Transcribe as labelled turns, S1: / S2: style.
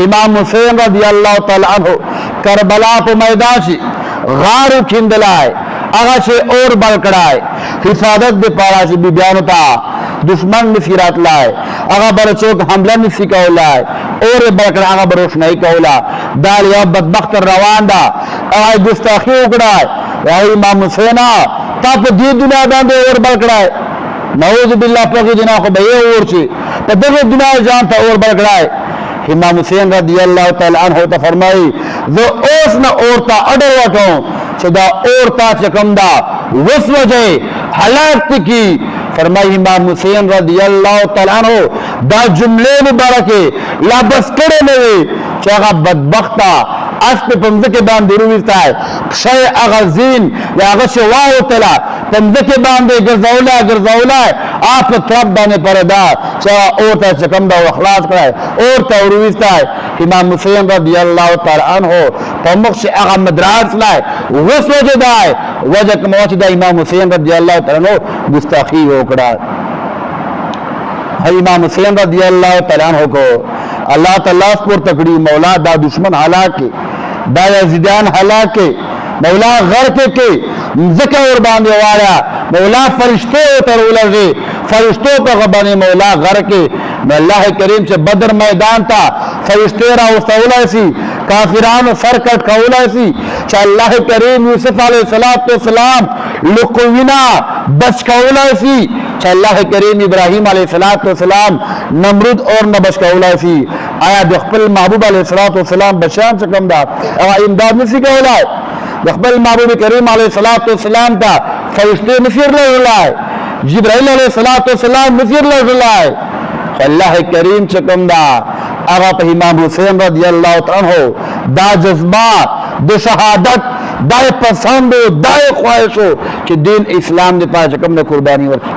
S1: امام حسین رضی اللہ تعالی عنہ کربلا په میدان شي غارو کیندلای هغه چې اور بل کړای حفاظت د پاره چې بیبیانو ته دشمن نفیرات لای هغه بل څوک حمله نسی کولای اور بل کړه هغه بروشنائی کولا دا یو بدبخت روان دا هغه ګستاخی وکړای وای امام حسین تا په دې دنیا باندې اور بل کړای نعوذ بالله په دې نه خو به اور شي په دغه دنیا ځان ته اور بل کړای امام حسین رضی اللہ تعالی عنہ ته فرمایي زه اوس نه اور ته اډر وټوم چې دا اور ته چې کوم دا وس وجه حالات کی فرمائی امام حسین رضی اللہ تعالی عنہ دا جملے مبارکے لا بس کرے نوے چاہا بدبختا اس پہ پمزکے باندے رویستا ہے شای اغزین یا اغش واو تلا پمزکے باندے گرزولا ہے آپ تراب بانے پردا چاہا اوتا چکم دا اخلاص کرائے اوتا رویستا ہے امام حسین رضی اللہ تعالی عنہ پمخش اغا مدراس لائے وس وجہ دائے وجہ کموچ دا امام حسین رضی اللہ تعالی عنہ گستاخی ہو کڑا امام حسین رضی اللہ تعالی عنہ کو اللہ تعالیٰ پر تکڑی مولا دا دشمن ہلاکے دا یزیدیان ہلاکے مولا غرق کے ذکر اور باندے والا مولا فرشتے اتر لگے فرشتوں پر غبانے مولا غرقے اللہ کریم سے بدر میدان تا فرشتے را استولا سی کافران سرکٹ کولا سی چا اللہ کریم یوسف علیہ السلام لقوینا بچ کولا سی چا اللہ کریم ابراہیم علیہ السلام نمرود اور نبچ کولا سی آیا دخپل محبوب علیہ السلام بچان چکم دا امداد نسی کولا دخپل محبوب کریم علیہ السلام تا فرشتے نفیر لگلائے جبرائیل علیہ السلام نفیر لگلائے اللہ کریم چکم دا آغا پہ امام حسین رضی اللہ عنہ دا جذبات دا شہادت دا پسند دا خواہش ہو کہ دین اسلام دے پاس چکم دا قربانی ورکی